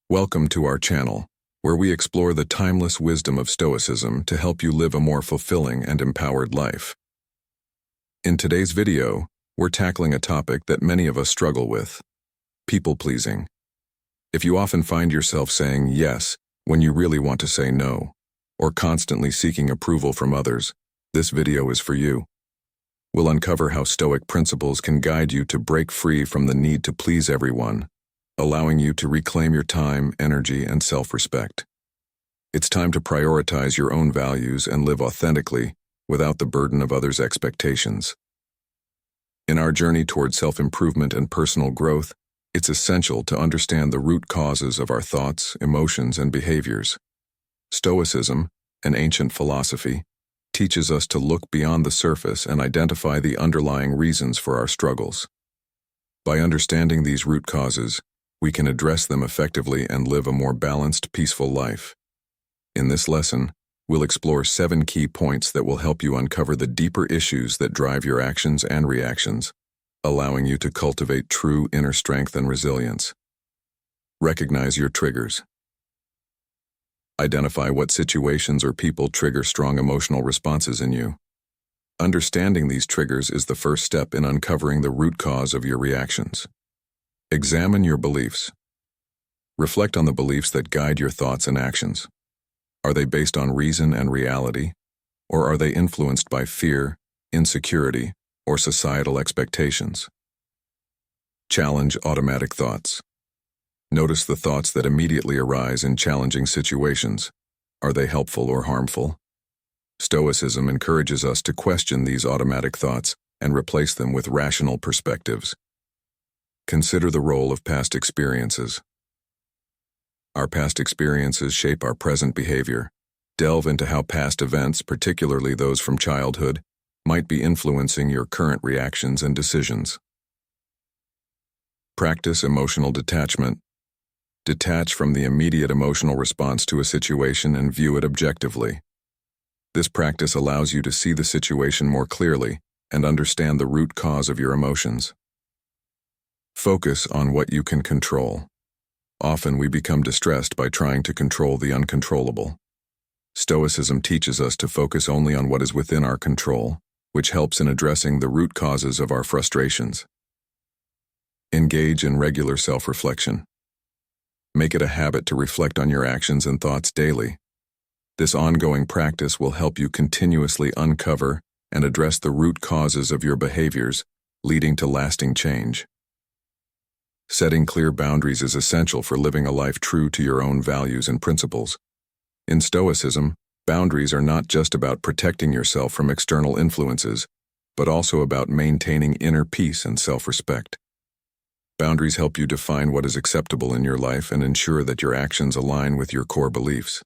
Welcome to our channel, where we explore the timeless wisdom of Stoicism to help you live a more fulfilling and empowered life. In today's video, we're tackling a topic that many of us struggle with: people-pleasing. If you often find yourself saying yes when you really want to say no, or constantly seeking approval from others, this video is for you. We'll uncover how Stoic principles can guide you to break free from the need to please everyone, allowing you to reclaim your time, energy, and self-respect. It's time to prioritize your own values and live authentically without the burden of others' expectations. In our journey toward self-improvement and personal growth, it's essential to understand the root causes of our thoughts, emotions, and behaviors. Stoicism, an ancient philosophy, teaches us to look beyond the surface and identify the underlying reasons for our struggles. By understanding these root causes, we can address them effectively and live a more balanced, peaceful life. In this lesson, we'll explore 7 key points that will help you uncover the deeper issues that drive your actions and reactions, allowing you to cultivate true inner strength and resilience. Recognize your triggers. Identify what situations or people trigger strong emotional responses in you. Understanding these triggers is the first step in uncovering the root cause of your reactions. Examine your beliefs. Reflect on the beliefs that guide your thoughts and actions. Are they based on reason and reality, or are they influenced by fear, insecurity, or societal expectations? Challenge automatic thoughts. Notice the thoughts that immediately arise in challenging situations. Are they helpful or harmful? Stoicism encourages us to question these automatic thoughts and replace them with rational perspectives. Consider the role of past experiences. Our past experiences shape our present behavior. Delve into how past events, particularly those from childhood, might be influencing your current reactions and decisions. Practice emotional detachment. Detach from the immediate emotional response to a situation and view it objectively. This practice allows you to see the situation more clearly and understand the root cause of your emotions. Focus on what you can control. Often we become distressed by trying to control the uncontrollable. Stoicism teaches us to focus only on what is within our control, which helps in addressing the root causes of our frustrations. Engage in regular self-reflection. Make it a habit to reflect on your actions and thoughts daily. This ongoing practice will help you continuously uncover and address the root causes of your behaviors, leading to lasting change. Setting clear boundaries is essential for living a life true to your own values and principles. In Stoicism, boundaries are not just about protecting yourself from external influences, but also about maintaining inner peace and self-respect. Boundaries help you define what is acceptable in your life and ensure that your actions align with your core beliefs.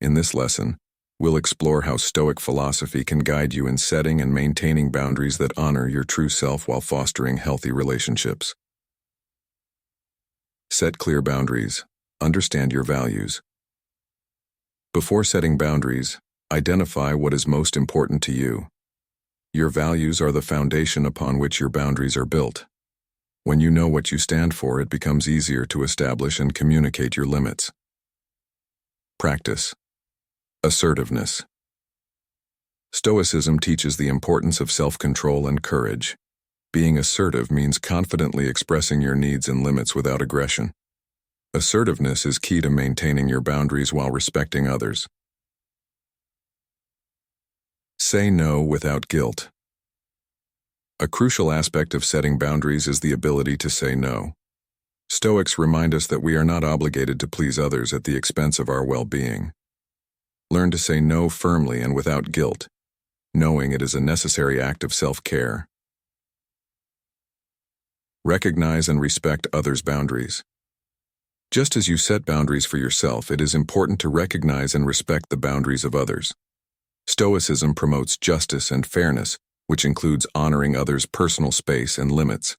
In this lesson, we'll explore how Stoic philosophy can guide you in setting and maintaining boundaries that honor your true self while fostering healthy relationships. Set clear boundaries. Understand your values. Before setting boundaries, identify what is most important to you. Your values are the foundation upon which your boundaries are built. When you know what you stand for, it becomes easier to establish and communicate your limits. Practice. Assertiveness. Stoicism teaches the importance of self-control and courage. Being assertive means confidently expressing your needs and limits without aggression. Assertiveness is key to maintaining your boundaries while respecting others. Say no without guilt. A crucial aspect of setting boundaries is the ability to say no. Stoics remind us that we are not obligated to please others at the expense of our well-being. Learn to say no firmly and without guilt, knowing it is a necessary act of self-care. Recognize and respect others' boundaries. Just as you set boundaries for yourself, it is important to recognize and respect the boundaries of others. Stoicism promotes justice and fairness, which includes honoring others' personal space and limits.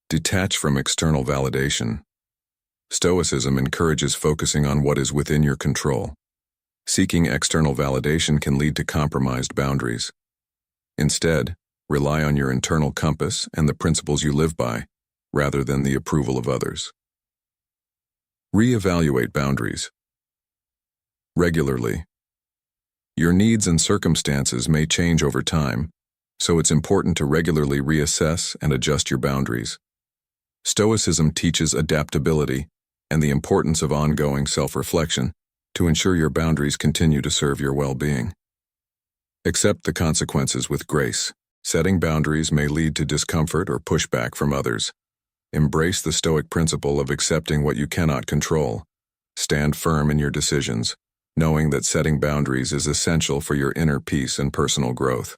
Detach from external validation. Stoicism encourages focusing on what is within your control. Seeking external validation can lead to compromised boundaries. Instead, rely on your internal compass and the principles you live by, rather than the approval of others. Reevaluate boundaries. Regularly. Your needs and circumstances may change over time, so it's important to regularly reassess and adjust your boundaries. Stoicism teaches adaptability and the importance of ongoing self-reflection to ensure your boundaries continue to serve your well-being. Accept the consequences with grace. Setting boundaries may lead to discomfort or pushback from others. Embrace the Stoic principle of accepting what you cannot control. Stand firm in your decisions, knowing that setting boundaries is essential for your inner peace and personal growth.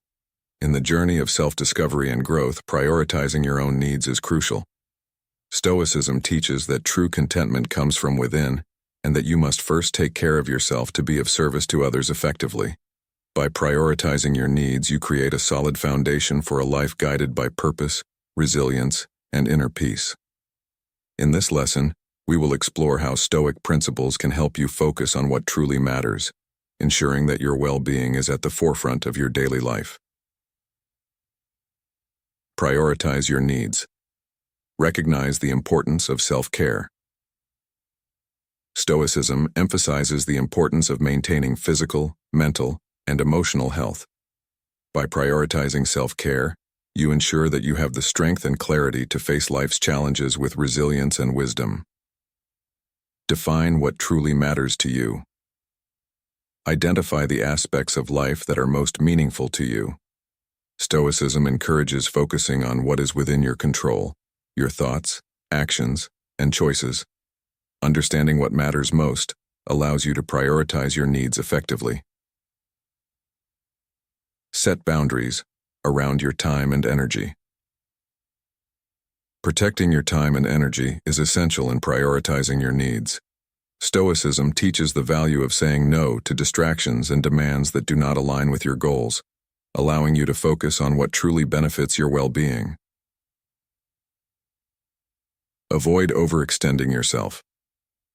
In the journey of self-discovery and growth, prioritizing your own needs is crucial. Stoicism teaches that true contentment comes from within, and that you must first take care of yourself to be of service to others effectively. By prioritizing your needs, you create a solid foundation for a life guided by purpose, resilience, and inner peace. In this lesson, we will explore how Stoic principles can help you focus on what truly matters, ensuring that your well-being is at the forefront of your daily life. Prioritize your needs. Recognize the importance of self-care. Stoicism emphasizes the importance of maintaining physical, mental, and emotional health. By prioritizing self-care, you ensure that you have the strength and clarity to face life's challenges with resilience and wisdom. Define what truly matters to you. Identify the aspects of life that are most meaningful to you. Stoicism encourages focusing on what is within your control, your thoughts, actions, and choices. Understanding what matters most allows you to prioritize your needs effectively. Set boundaries around your time and energy. Protecting your time and energy is essential in prioritizing your needs. Stoicism teaches the value of saying no to distractions and demands that do not align with your goals, allowing you to focus on what truly benefits your well-being. Avoid overextending yourself.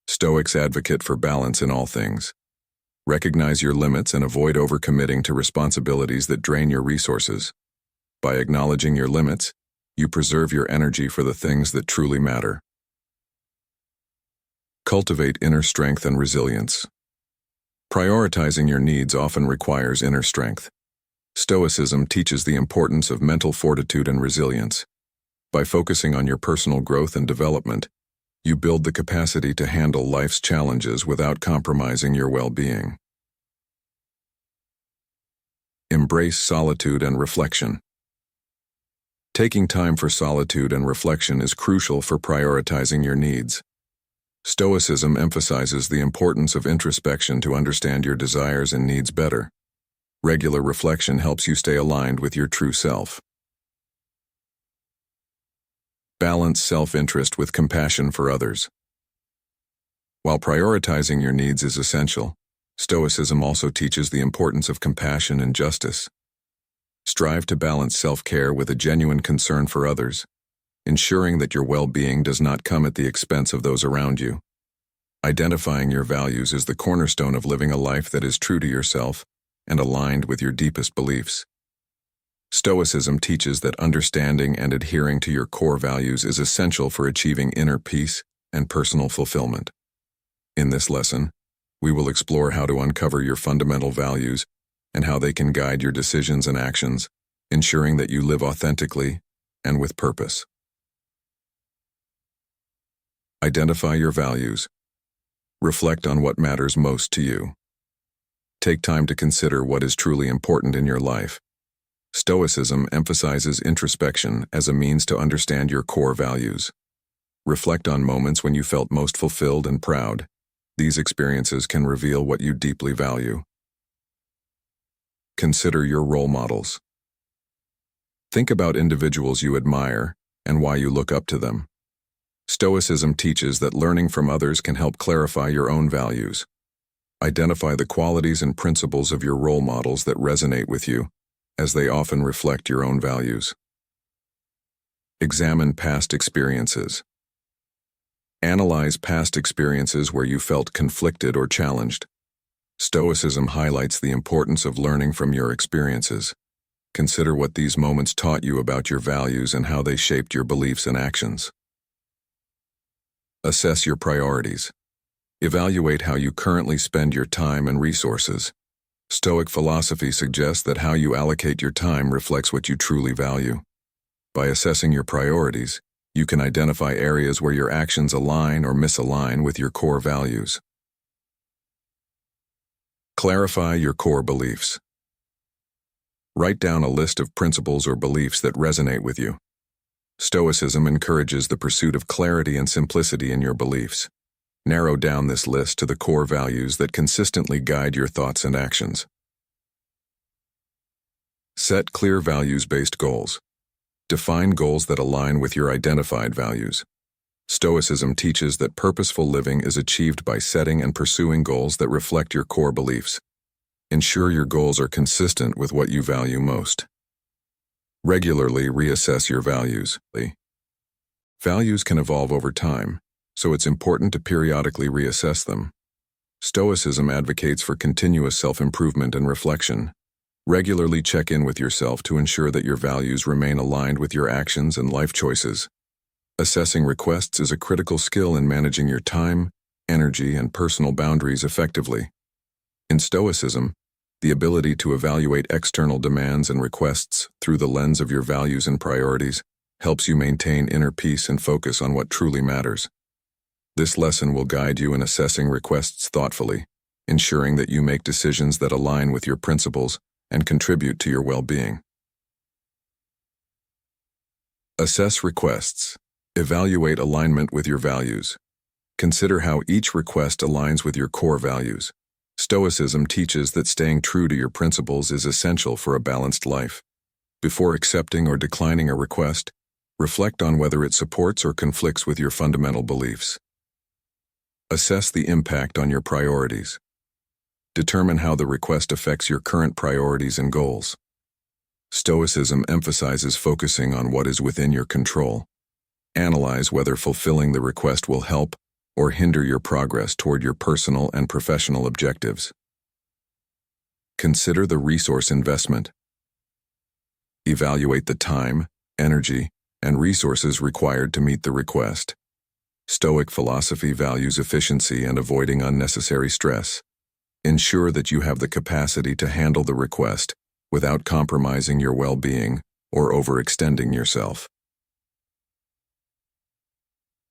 Stoics advocate for balance in all things. Recognize your limits and avoid overcommitting to responsibilities that drain your resources. By acknowledging your limits, you preserve your energy for the things that truly matter. Cultivate inner strength and resilience. Prioritizing your needs often requires inner strength. Stoicism teaches the importance of mental fortitude and resilience. By focusing on your personal growth and development, you build the capacity to handle life's challenges without compromising your well-being. Embrace solitude and reflection. Taking time for solitude and reflection is crucial for prioritizing your needs. Stoicism emphasizes the importance of introspection to understand your desires and needs better. Regular reflection helps you stay aligned with your true self. Balance self-interest with compassion for others. While prioritizing your needs is essential, Stoicism also teaches the importance of compassion and justice. Strive to balance self-care with a genuine concern for others, ensuring that your well-being does not come at the expense of those around you. Identifying your values is the cornerstone of living a life that is true to yourself and aligned with your deepest beliefs. Stoicism teaches that understanding and adhering to your core values is essential for achieving inner peace and personal fulfillment. In this lesson, we will explore how to uncover your fundamental values and how they can guide your decisions and actions, ensuring that you live authentically and with purpose. Identify your values. Reflect on what matters most to you. Take time to consider what is truly important in your life. Stoicism emphasizes introspection as a means to understand your core values. Reflect on moments when you felt most fulfilled and proud. These experiences can reveal what you deeply value. Consider your role models. Think about individuals you admire and why you look up to them. Stoicism teaches that learning from others can help clarify your own values. Identify the qualities and principles of your role models that resonate with you, as they often reflect your own values. Examine past experiences. Analyze past experiences where you felt conflicted or challenged. Stoicism highlights the importance of learning from your experiences. Consider what these moments taught you about your values and how they shaped your beliefs and actions. Assess your priorities. Evaluate how you currently spend your time and resources. Stoic philosophy suggests that how you allocate your time reflects what you truly value. By assessing your priorities, you can identify areas where your actions align or misalign with your core values. Clarify your core beliefs. Write down a list of principles or beliefs that resonate with you. Stoicism encourages the pursuit of clarity and simplicity in your beliefs. Narrow down this list to the core values that consistently guide your thoughts and actions. Set clear values-based goals. Define goals that align with your identified values. Stoicism teaches that purposeful living is achieved by setting and pursuing goals that reflect your core beliefs. Ensure your goals are consistent with what you value most. Regularly reassess your values. Values can evolve over time, so it's important to periodically reassess them. Stoicism advocates for continuous self-improvement and reflection. Regularly check in with yourself to ensure that your values remain aligned with your actions and life choices. Assessing requests is a critical skill in managing your time, energy, and personal boundaries effectively. In Stoicism, the ability to evaluate external demands and requests through the lens of your values and priorities helps you maintain inner peace and focus on what truly matters. This lesson will guide you in assessing requests thoughtfully, ensuring that you make decisions that align with your principles and contribute to your well-being. Assess requests. Evaluate alignment with your values. Consider how each request aligns with your core values. Stoicism teaches that staying true to your principles is essential for a balanced life. Before accepting or declining a request, reflect on whether it supports or conflicts with your fundamental beliefs. Assess the impact on your priorities. Determine how the request affects your current priorities and goals. Stoicism emphasizes focusing on what is within your control. Analyze whether fulfilling the request will help or hinder your progress toward your personal and professional objectives. Consider the resource investment. Evaluate the time, energy, and resources required to meet the request. Stoic philosophy values efficiency and avoiding unnecessary stress. Ensure that you have the capacity to handle the request without compromising your well-being or overextending yourself.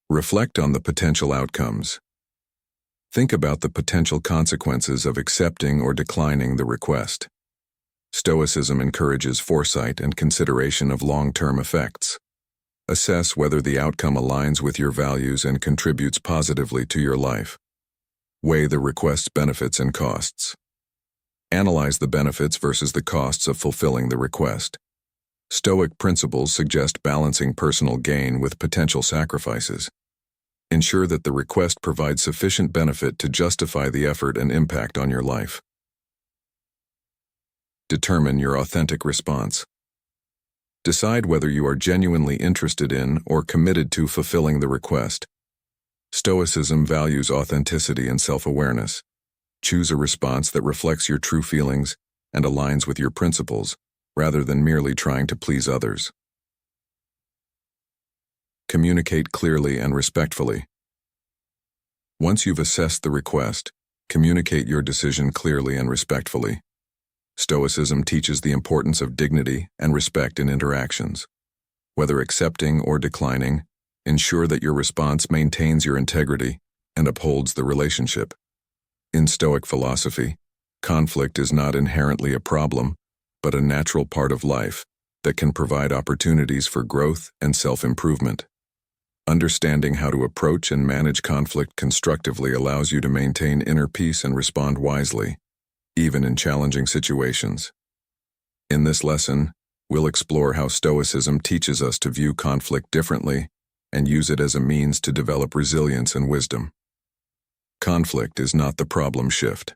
Reflect on the potential outcomes. Think about the potential consequences of accepting or declining the request. Stoicism encourages foresight and consideration of long-term effects. Assess whether the outcome aligns with your values and contributes positively to your life. Weigh the request's benefits and costs. Analyze the benefits versus the costs of fulfilling the request. Stoic principles suggest balancing personal gain with potential sacrifices. Ensure that the request provides sufficient benefit to justify the effort and impact on your life. Determine your authentic response. Decide whether you are genuinely interested in or committed to fulfilling the request. Stoicism values authenticity and self-awareness. Choose a response that reflects your true feelings and aligns with your principles, rather than merely trying to please others. Communicate clearly and respectfully. Once you've assessed the request, communicate your decision clearly and respectfully. Stoicism teaches the importance of dignity and respect in interactions. Whether accepting or declining, ensure that your response maintains your integrity and upholds the relationship. In Stoic philosophy, conflict is not inherently a problem, but a natural part of life that can provide opportunities for growth and self-improvement. Understanding how to approach and manage conflict constructively allows you to maintain inner peace and respond wisely, even in challenging situations. In this lesson, we'll explore how Stoicism teaches us to view conflict differently and use it as a means to develop resilience and wisdom. Conflict is not the problem. Shift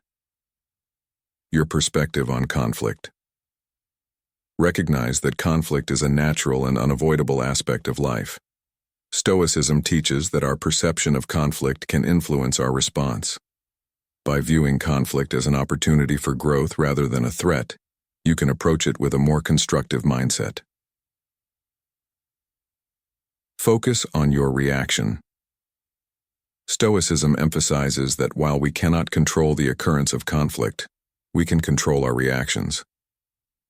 your perspective on conflict. Recognize that conflict is a natural and unavoidable aspect of life. Stoicism teaches that our perception of conflict can influence our response. By viewing conflict as an opportunity for growth rather than a threat, you can approach it with a more constructive mindset. Focus on your reaction. Stoicism emphasizes that while we cannot control the occurrence of conflict, we can control our reactions.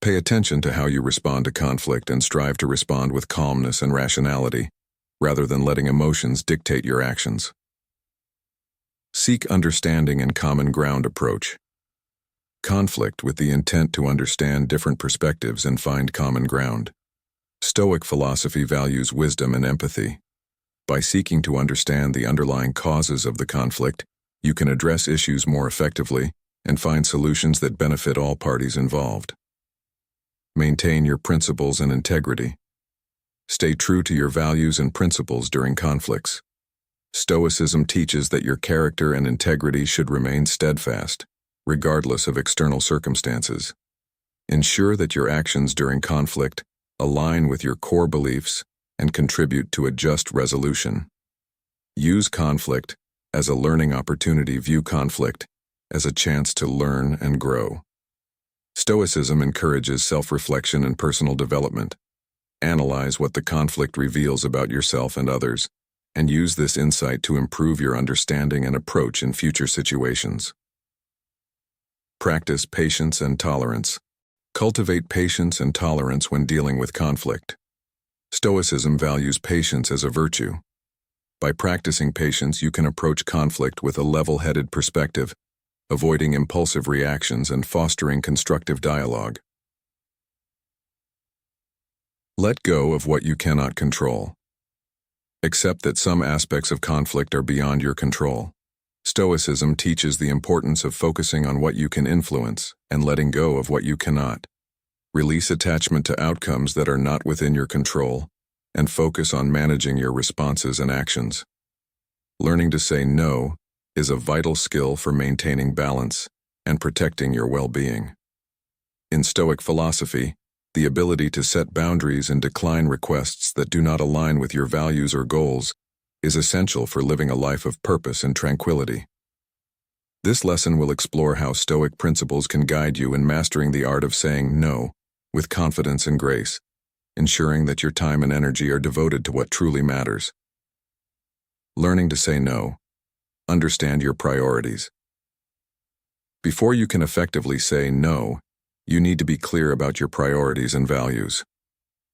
Pay attention to how you respond to conflict and strive to respond with calmness and rationality, rather than letting emotions dictate your actions. Seek understanding and common ground approach. Conflict with the intent to understand different perspectives and find common ground. Stoic philosophy values wisdom and empathy. By seeking to understand the underlying causes of the conflict, you can address issues more effectively and find solutions that benefit all parties involved. Maintain your principles and integrity. Stay true to your values and principles during conflicts. Stoicism teaches that your character and integrity should remain steadfast, regardless of external circumstances. Ensure that your actions during conflict align with your core beliefs and contribute to a just resolution. Use conflict as a learning opportunity. View conflict as a chance to learn and grow. Stoicism encourages self-reflection and personal development. Analyze what the conflict reveals about yourself and others, and use this insight to improve your understanding and approach in future situations. Practice patience and tolerance. Cultivate patience and tolerance when dealing with conflict. Stoicism values patience as a virtue. By practicing patience, you can approach conflict with a level-headed perspective, avoiding impulsive reactions and fostering constructive dialogue. Let go of what you cannot control. Accept that some aspects of conflict are beyond your control. Stoicism teaches the importance of focusing on what you can influence and letting go of what you cannot. Release attachment to outcomes that are not within your control and focus on managing your responses and actions. Learning to say no is a vital skill for maintaining balance and protecting your well-being. In Stoic philosophy, the ability to set boundaries and decline requests that do not align with your values or goals is essential for living a life of purpose and tranquility. This lesson will explore how Stoic principles can guide you in mastering the art of saying no with confidence and grace, ensuring that your time and energy are devoted to what truly matters. Learning to say no. Understand your priorities. Before you can effectively say no, you need to be clear about your priorities and values.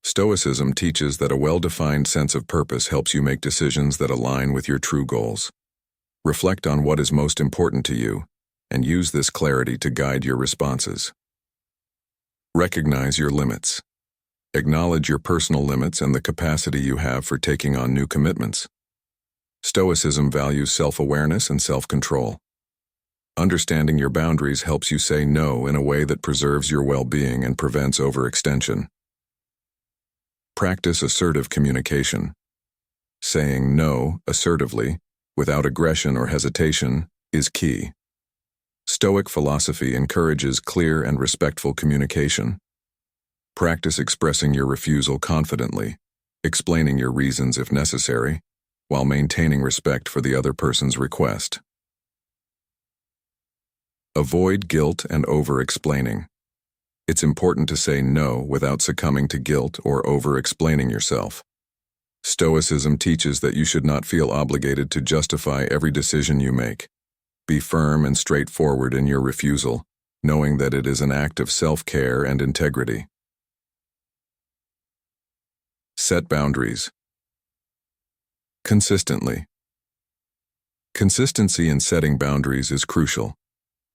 Stoicism teaches that a well-defined sense of purpose helps you make decisions that align with your true goals. Reflect on what is most important to you, and use this clarity to guide your responses. Recognize your limits. Acknowledge your personal limits and the capacity you have for taking on new commitments. Stoicism values self-awareness and self-control. Understanding your boundaries helps you say no in a way that preserves your well-being and prevents overextension. Practice assertive communication. Saying no assertively, without aggression or hesitation, is key. Stoic philosophy encourages clear and respectful communication. Practice expressing your refusal confidently, explaining your reasons if necessary, while maintaining respect for the other person's request. Avoid guilt and over-explaining. It's important to say no without succumbing to guilt or over-explaining yourself. Stoicism teaches that you should not feel obligated to justify every decision you make. Be firm and straightforward in your refusal, knowing that it is an act of self-care and integrity. Set boundaries. Consistently. Consistency in setting boundaries is crucial.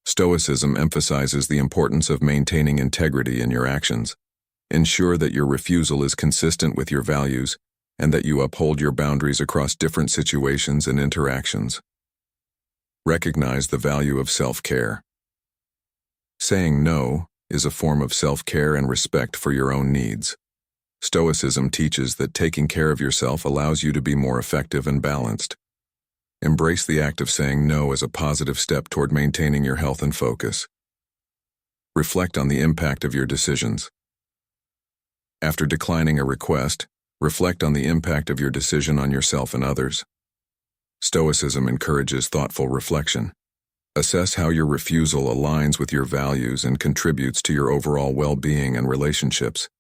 Stoicism emphasizes the importance of maintaining integrity in your actions. Ensure that your refusal is consistent with your values and that you uphold your boundaries across different situations and interactions. Recognize the value of self-care. Saying no is a form of self-care and respect for your own needs. Stoicism teaches that taking care of yourself allows you to be more effective and balanced. Embrace the act of saying no as a positive step toward maintaining your health and focus. Reflect on the impact of your decisions. After declining a request, reflect on the impact of your decision on yourself and others. Stoicism encourages thoughtful reflection. Assess how your refusal aligns with your values and contributes to your overall well-being and relationships.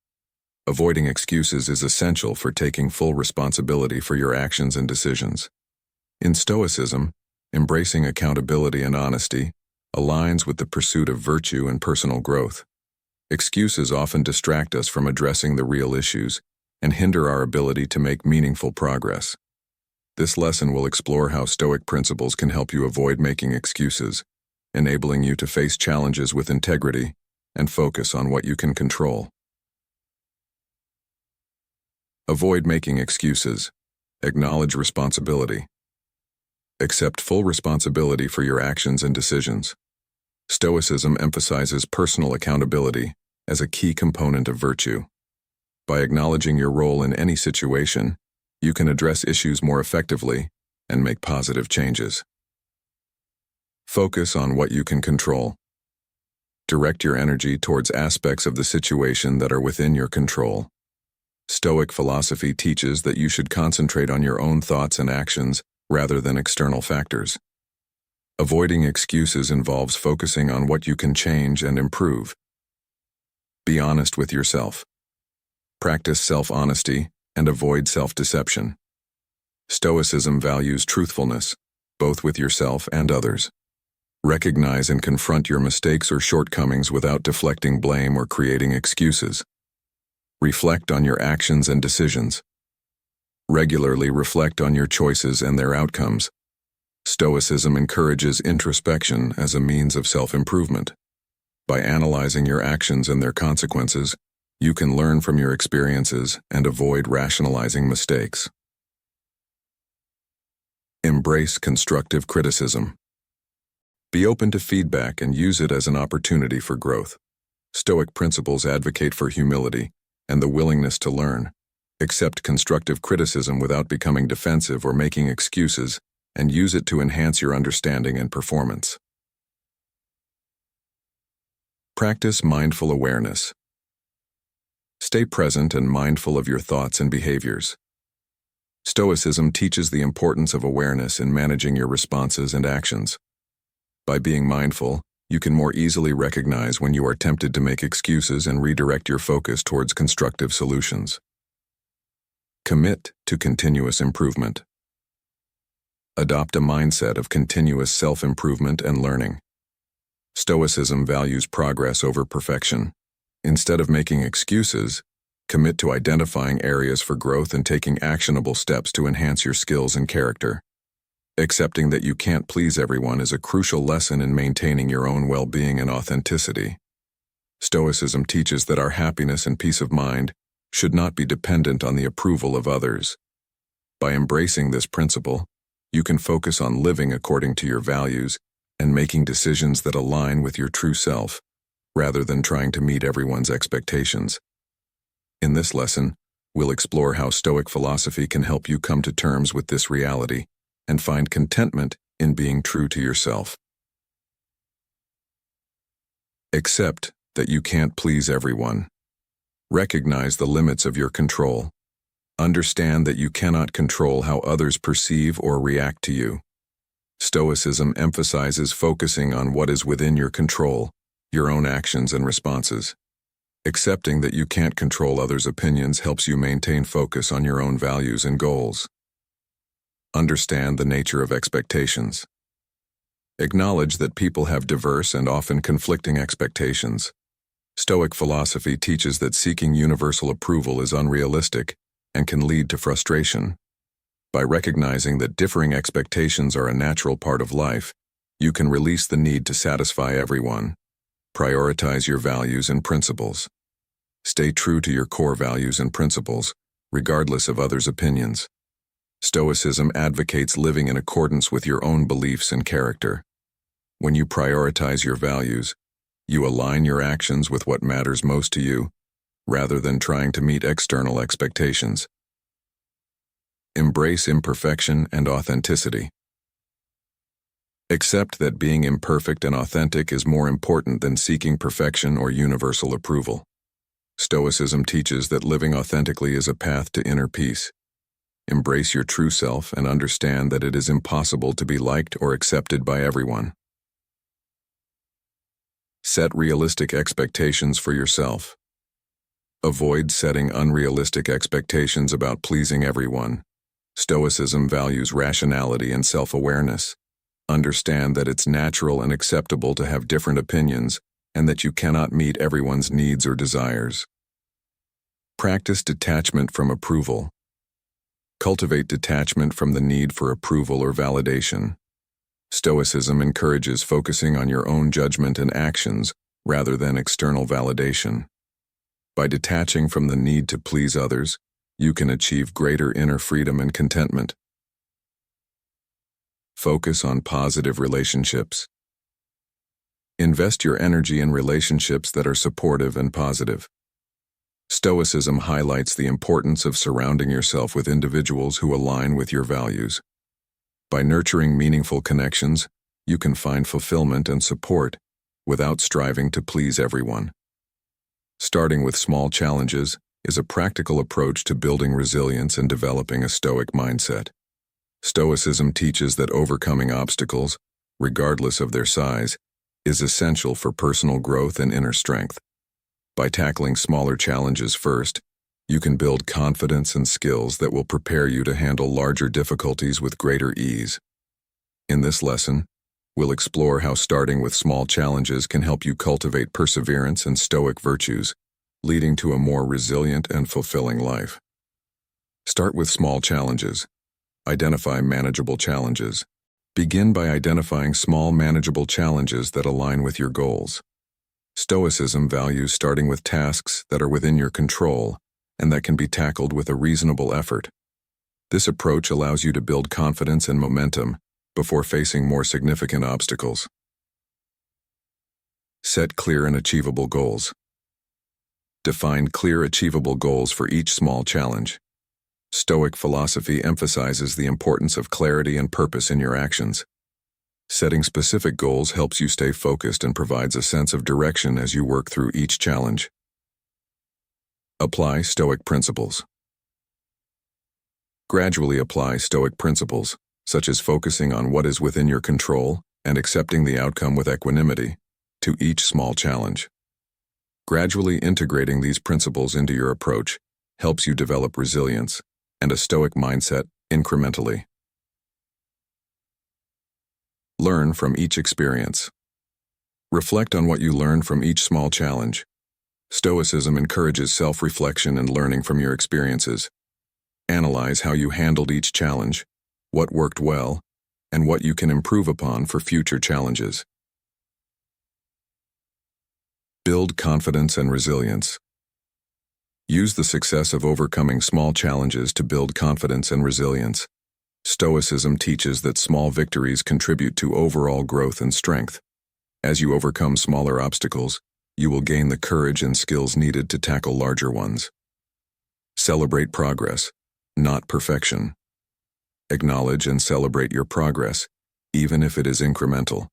Avoiding excuses is essential for taking full responsibility for your actions and decisions. In Stoicism, embracing accountability and honesty aligns with the pursuit of virtue and personal growth. Excuses often distract us from addressing the real issues and hinder our ability to make meaningful progress. This lesson will explore how Stoic principles can help you avoid making excuses, enabling you to face challenges with integrity and focus on what you can control. Avoid making excuses. Acknowledge responsibility. Accept full responsibility for your actions and decisions. Stoicism emphasizes personal accountability as a key component of virtue. By acknowledging your role in any situation, you can address issues more effectively and make positive changes. Focus on what you can control. Direct your energy towards aspects of the situation that are within your control. Stoic philosophy teaches that you should concentrate on your own thoughts and actions rather than external factors. Avoiding excuses involves focusing on what you can change and improve. Be honest with yourself. Practice self-honesty and avoid self-deception. Stoicism values truthfulness, both with yourself and others. Recognize and confront your mistakes or shortcomings without deflecting blame or creating excuses. Reflect on your actions and decisions. Regularly reflect on your choices and their outcomes. Stoicism encourages introspection as a means of self-improvement. By analyzing your actions and their consequences, you can learn from your experiences and avoid rationalizing mistakes. Embrace constructive criticism. Be open to feedback and use it as an opportunity for growth. Stoic principles advocate for humility and the willingness to learn. Accept constructive criticism without becoming defensive or making excuses, and use it to enhance your understanding and performance. Practice mindful awareness. Stay present and mindful of your thoughts and behaviors. Stoicism teaches the importance of awareness in managing your responses and actions. By being mindful, you can more easily recognize when you are tempted to make excuses and redirect your focus towards constructive solutions. Commit to continuous improvement. Adopt a mindset of continuous self-improvement and learning. Stoicism values progress over perfection. Instead of making excuses, commit to identifying areas for growth and taking actionable steps to enhance your skills and character. Accepting that you can't please everyone is a crucial lesson in maintaining your own well-being and authenticity. Stoicism teaches that our happiness and peace of mind should not be dependent on the approval of others. By embracing this principle, you can focus on living according to your values and making decisions that align with your true self, rather than trying to meet everyone's expectations. In this lesson, we'll explore how Stoic philosophy can help you come to terms with this reality and find contentment in being true to yourself. Accept that you can't please everyone. Recognize the limits of your control. Understand that you cannot control how others perceive or react to you. Stoicism emphasizes focusing on what is within your control, your own actions and responses. Accepting that you can't control others' opinions helps you maintain focus on your own values and goals. Understand the nature of expectations. Acknowledge that people have diverse and often conflicting expectations. Stoic philosophy teaches that seeking universal approval is unrealistic and can lead to frustration. By recognizing that differing expectations are a natural part of life, you can release the need to satisfy everyone. Prioritize your values and principles. Stay true to your core values and principles, regardless of others' opinions. Stoicism advocates living in accordance with your own beliefs and character. When you prioritize your values, you align your actions with what matters most to you, rather than trying to meet external expectations. Embrace imperfection and authenticity. Accept that being imperfect and authentic is more important than seeking perfection or universal approval. Stoicism teaches that living authentically is a path to inner peace. Embrace your true self and understand that it is impossible to be liked or accepted by everyone. Set realistic expectations for yourself. Avoid setting unrealistic expectations about pleasing everyone. Stoicism values rationality and self-awareness. Understand that it's natural and acceptable to have different opinions and that you cannot meet everyone's needs or desires. Practice detachment from approval. Cultivate detachment from the need for approval or validation. Stoicism encourages focusing on your own judgment and actions rather than external validation. By detaching from the need to please others, you can achieve greater inner freedom and contentment. Focus on positive relationships. Invest your energy in relationships that are supportive and positive. Stoicism highlights the importance of surrounding yourself with individuals who align with your values. By nurturing meaningful connections, you can find fulfillment and support without striving to please everyone. Starting with small challenges is a practical approach to building resilience and developing a Stoic mindset. Stoicism teaches that overcoming obstacles, regardless of their size, is essential for personal growth and inner strength. By tackling smaller challenges first, you can build confidence and skills that will prepare you to handle larger difficulties with greater ease. In this lesson, we'll explore how starting with small challenges can help you cultivate perseverance and Stoic virtues, leading to a more resilient and fulfilling life. Start with small challenges. Identify manageable challenges. Begin by identifying small manageable challenges that align with your goals. Stoicism values starting with tasks that are within your control and that can be tackled with a reasonable effort. This approach allows you to build confidence and momentum before facing more significant obstacles. Set clear and achievable goals. Define clear, achievable goals for each small challenge. Stoic philosophy emphasizes the importance of clarity and purpose in your actions. Setting specific goals helps you stay focused and provides a sense of direction as you work through each challenge. Apply Stoic principles. Gradually apply Stoic principles, such as focusing on what is within your control and accepting the outcome with equanimity, to each small challenge. Gradually integrating these principles into your approach helps you develop resilience and a Stoic mindset incrementally. Learn from each experience. Reflect on what you learned from each small challenge. Stoicism encourages self-reflection and learning from your experiences. Analyze how you handled each challenge, what worked well, and what you can improve upon for future challenges. Build confidence and resilience. Use the success of overcoming small challenges to build confidence and resilience. Stoicism teaches that small victories contribute to overall growth and strength. As you overcome smaller obstacles, you will gain the courage and skills needed to tackle larger ones. Celebrate progress, not perfection. Acknowledge and celebrate your progress, even if it is incremental.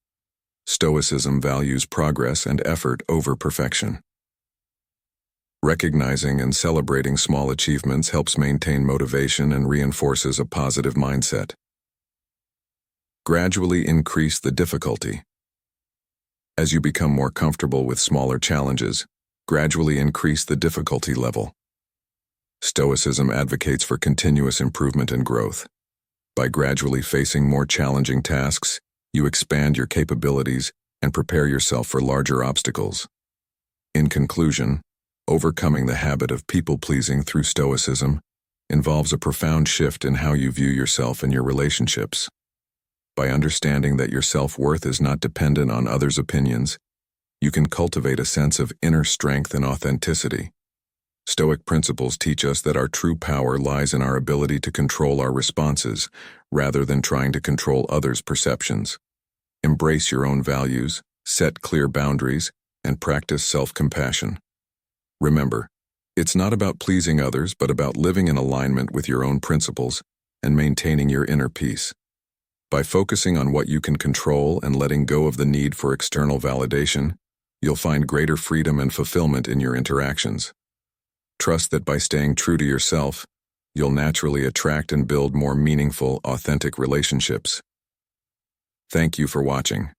Stoicism values progress and effort over perfection. Recognizing and celebrating small achievements helps maintain motivation and reinforces a positive mindset. Gradually increase the difficulty. As you become more comfortable with smaller challenges, gradually increase the difficulty level. Stoicism advocates for continuous improvement and growth. By gradually facing more challenging tasks, you expand your capabilities and prepare yourself for larger obstacles. In conclusion, overcoming the habit of people-pleasing through Stoicism involves a profound shift in how you view yourself and your relationships. By understanding that your self-worth is not dependent on others' opinions, you can cultivate a sense of inner strength and authenticity. Stoic principles teach us that our true power lies in our ability to control our responses rather than trying to control others' perceptions. Embrace your own values, set clear boundaries, and practice self-compassion. Remember, it's not about pleasing others, but about living in alignment with your own principles and maintaining your inner peace. By focusing on what you can control and letting go of the need for external validation, you'll find greater freedom and fulfillment in your interactions. Trust that by staying true to yourself, you'll naturally attract and build more meaningful, authentic relationships. Thank you for watching.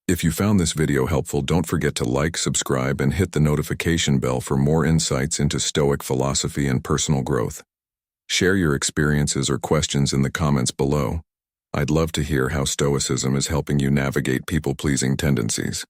If you found this video helpful, don't forget to like, subscribe, and hit the notification bell for more insights into Stoic philosophy and personal growth. Share your experiences or questions in the comments below. I'd love to hear how Stoicism is helping you navigate people-pleasing tendencies.